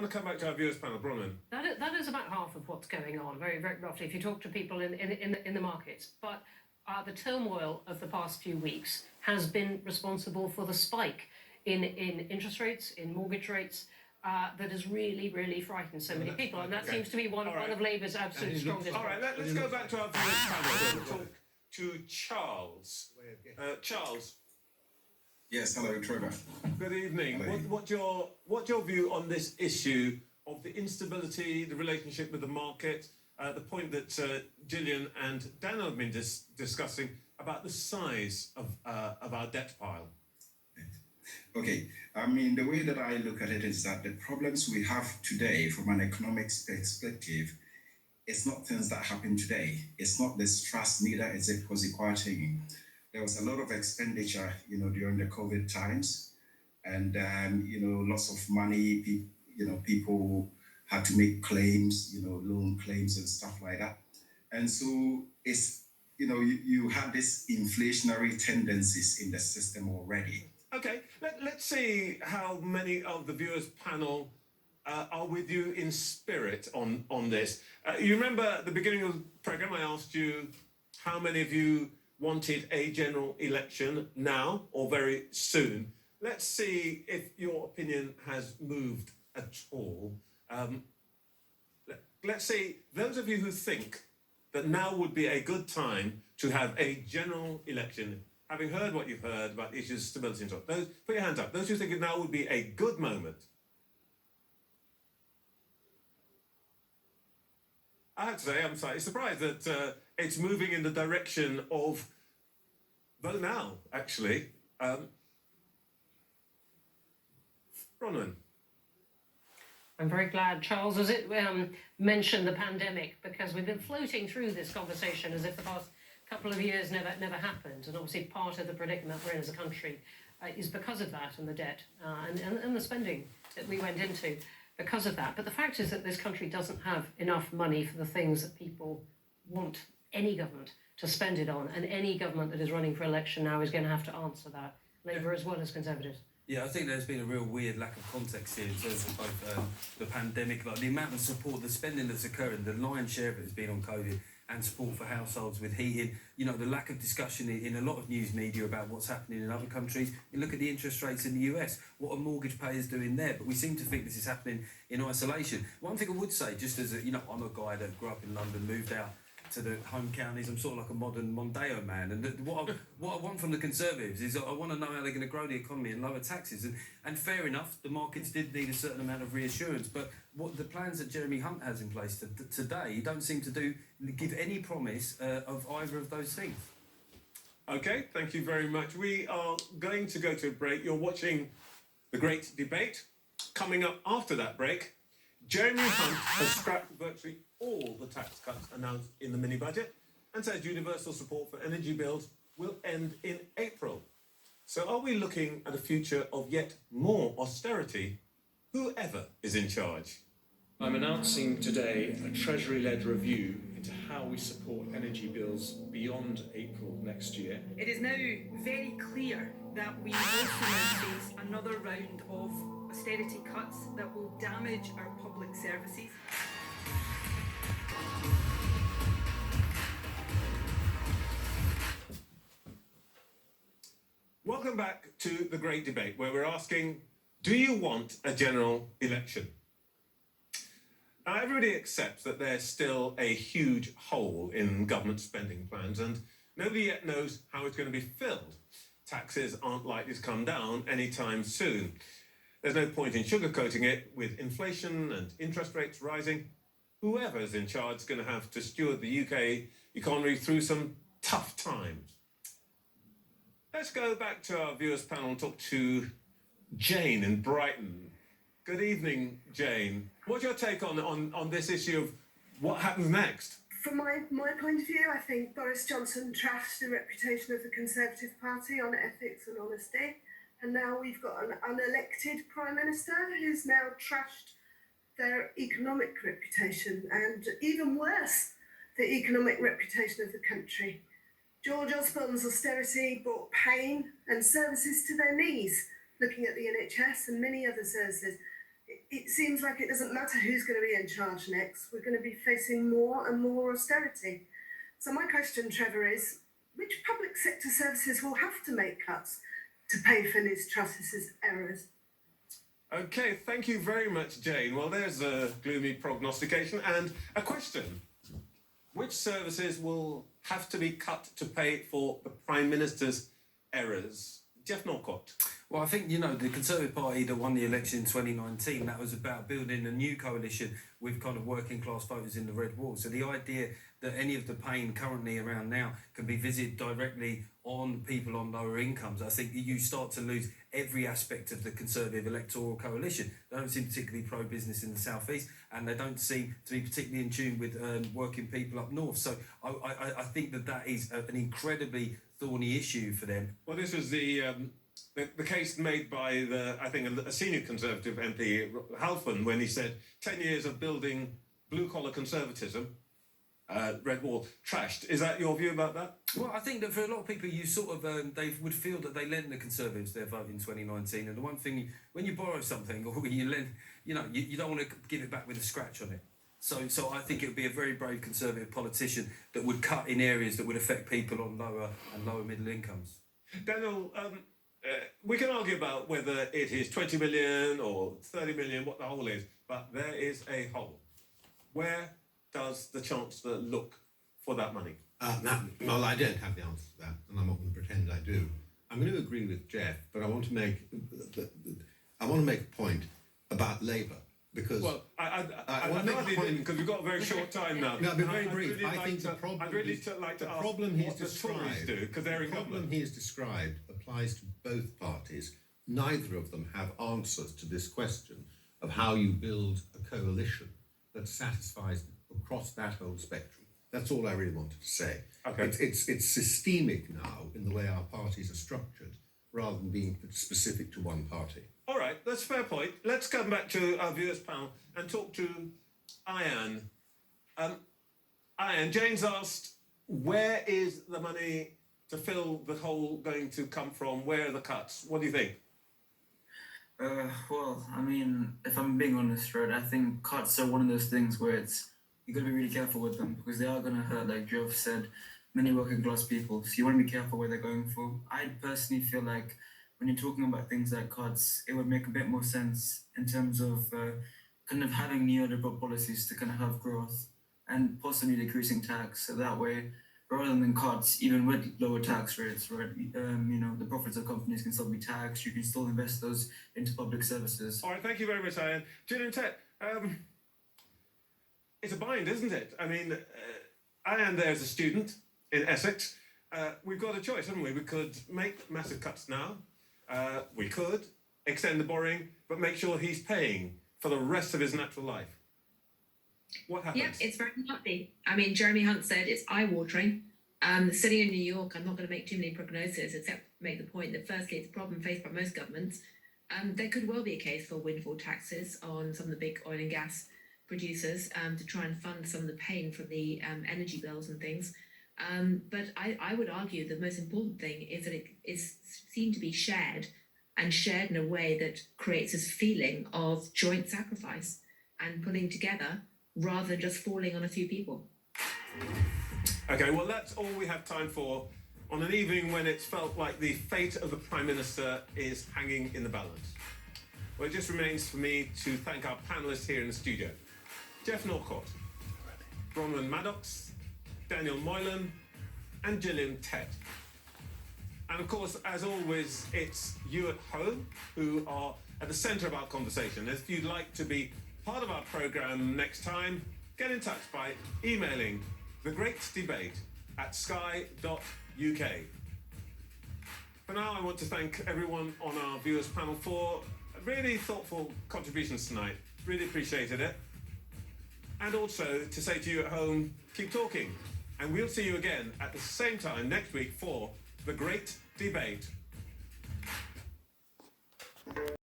I want to come back to our viewers panel, Bronwyn. That is about half of what's going on, very, very roughly, if you talk to people in the markets. But the turmoil of the past few weeks has been responsible for the spike in interest rates, in mortgage rates, that has really, really frightened so many people. And that seems to be one of Labour's absolute strongest. All right, let's go back to our viewers panel and talk to Charles. Charles. Yes, hello, Trevor. Good evening. Hello. What's your view on this issue of the instability, the relationship with the market, the point that Gillian and Dan have been discussing about the size of our debt pile? Okay, I mean, the way that I look at it is that the problems we have today from an economics perspective, it's not things that happen today. It's not this trust, neither is it quasi-quarantine. There was a lot of expenditure, during the COVID times, and lots of money. People had to make claims, loan claims and stuff like that, and so it's you had this inflationary tendencies in the system already. Okay, let's see how many of the viewers panel are with you in spirit on this. You remember at the beginning of the programme I asked you how many of you wanted a general election now or very soon. Let's see if your opinion has moved at all. Let's see, those of you who think that now would be a good time to have a general election, having heard what you've heard about the issues of stability and so on, those, put your hands up. Those who think now would be a good moment. I have to say, I'm slightly surprised that it's moving in the direction of vote now, actually. Bronwyn. I'm very glad Charles has mentioned the pandemic, because we've been floating through this conversation as if the past couple of years never happened, and obviously part of the predicament we're in as a country is because of that, and the debt and the spending that we went into because of that. But the fact is that this country doesn't have enough money for the things that people want any government to spend it on, and any government that is running for election now is going to have to answer that, Labour as well as Conservatives. Yeah, I think there's been a real weird lack of context here in terms of both the pandemic, like the amount of support, the spending that's occurring, the lion's share of it has been on COVID, and support for households with heating. The lack of discussion in a lot of news media about what's happening in other countries. You look at the interest rates in the US, what are mortgage payers doing there? But we seem to think this is happening in isolation. One thing I would say, just as I'm a guy that grew up in London, moved out to the home counties. I'm sort of like a modern Mondeo man, and what I want from the Conservatives is I want to know how they're going to grow the economy and lower taxes. And fair enough, the markets did need a certain amount of reassurance, but what the plans that Jeremy Hunt has in place today don't seem to give any promise of either of those things. Okay, thank you very much. We are going to go to a break. You're watching The Great Debate. Coming up after that break, Jeremy Hunt has scrapped virtually all the tax cuts announced in the mini-budget and says universal support for energy bills will end in April. So are we looking at a future of yet more austerity, whoever is in charge? I'm announcing today a Treasury-led review into how we support energy bills beyond April next year. It is now very clear that we also now face another round of austerity cuts that will damage our public services. Welcome back to The Great Debate, where we're asking, do you want a general election? Now, everybody accepts that there's still a huge hole in government spending plans, and nobody yet knows how it's going to be filled. Taxes aren't likely to come down anytime soon. There's no point in sugarcoating it. With inflation and interest rates rising, whoever's in charge is going to have to steward the UK economy through some tough times. Let's go back to our viewers panel and talk to Jane in Brighton. Good evening, Jane. What's your take on this issue of what happens next? From my point of view, I think Boris Johnson trashed the reputation of the Conservative Party on ethics and honesty. And now we've got an unelected Prime Minister who's now trashed their economic reputation, and even worse, the economic reputation of the country. George Osborne's austerity brought pain and services to their knees. Looking at the NHS and many other services, it seems like it doesn't matter who's going to be in charge next. We're going to be facing more and more austerity. So my question, Trevor, is which public sector services will have to make cuts to pay for Liz Truss's errors? Okay, thank you very much, Jane. Well, there's a gloomy prognostication and a question. Which services will have to be cut to pay for the Prime Minister's errors? Jeff Norcott. Well, I think, the Conservative Party that won the election in 2019, that was about building a new coalition with kind of working class voters in the Red Wall. So the idea that any of the pain currently around now can be visited directly on people on lower incomes, I think you start to lose every aspect of the Conservative electoral coalition. They don't seem particularly pro-business in the South East, and they don't seem to be particularly in tune with working people up north. So I think that is an incredibly thorny issue for them. Well, this was the case made by a senior Conservative MP, Halfon, when he said 10 years of building blue-collar conservatism, Red Wall, trashed. Is that your view about that? Well, I think that for a lot of people, you sort of they would feel that they lent the Conservatives their vote in 2019. And the one thing, when you borrow something or when you lend, you don't want to give it back with a scratch on it. So I think it would be a very brave Conservative politician that would cut in areas that would affect people on lower and lower middle incomes. Daniel, we can argue about whether it is 20 million or 30 million, what the hole is, but there is a hole. Where does the Chancellor look for that money? Well, I don't have the answer to that, and I'm not going to pretend I do. I'm going to agree with Jeff, but I want to make a point about Labour, because I want to make a point because we've got a very short time now. No, I'll be very brief. Really I think the problem I'd really like to ask what the Tories do, because they're in government. The problem he has described applies to both parties. Neither of them have answers to this question of how you build a coalition that satisfies across that whole spectrum. That's all I really wanted to say. Okay. It's systemic now in the way our parties are structured, rather than being specific to one party. All right, that's a fair point. Let's come back to our viewers panel and talk to Ayan. Ayan, Jane's asked, where is the money to fill the hole going to come from? Where are the cuts? What do you think? Well, I mean, if I'm being honest, right, I think cuts are one of those things where you got to be really careful with them because they are going to hurt, like Geoff said, many working class people. So you want to be careful where they're going for. I personally feel like when you're talking about things like cuts, it would make a bit more sense in terms of kind of having neoliberal policies to kind of have growth and possibly decreasing tax. So that way, rather than cuts, even with lower tax rates, right? The profits of companies can still be taxed. You can still invest those into public services. All right, thank you very much, Ayan. Gillian Tett, it's a bind, isn't it? I mean, Ayan there's a student in Essex. We've got a choice, haven't we? We could make massive cuts now. We could extend the borrowing, but make sure he's paying for the rest of his natural life. What happens? Yeah, it's very unhappy. I mean, Jeremy Hunt said it's eye-watering. Sitting in New York, I'm not going to make too many prognoses, except make the point that firstly, it's a problem faced by most governments. There could well be a case for windfall taxes on some of the big oil and gas producers to try and fund some of the pain from the energy bills and things. But I would argue the most important thing is that it is seen to be shared and shared in a way that creates this feeling of joint sacrifice and pulling together rather than just falling on a few people. Okay, well, that's all we have time for on an evening when it's felt like the fate of the Prime Minister is hanging in the balance. Well, it just remains for me to thank our panellists here in the studio. Jeff Norcott, Bronwyn Maddox, Daniel Moylan, and Gillian Tett. And of course, as always, it's you at home who are at the centre of our conversation. If you'd like to be part of our programme next time, get in touch by emailing thegreatdebate@sky.uk. For now, I want to thank everyone on our viewers panel for really thoughtful contributions tonight. Really appreciated it. And also to say to you at home, keep talking. And we'll see you again at the same time next week for The Great Debate.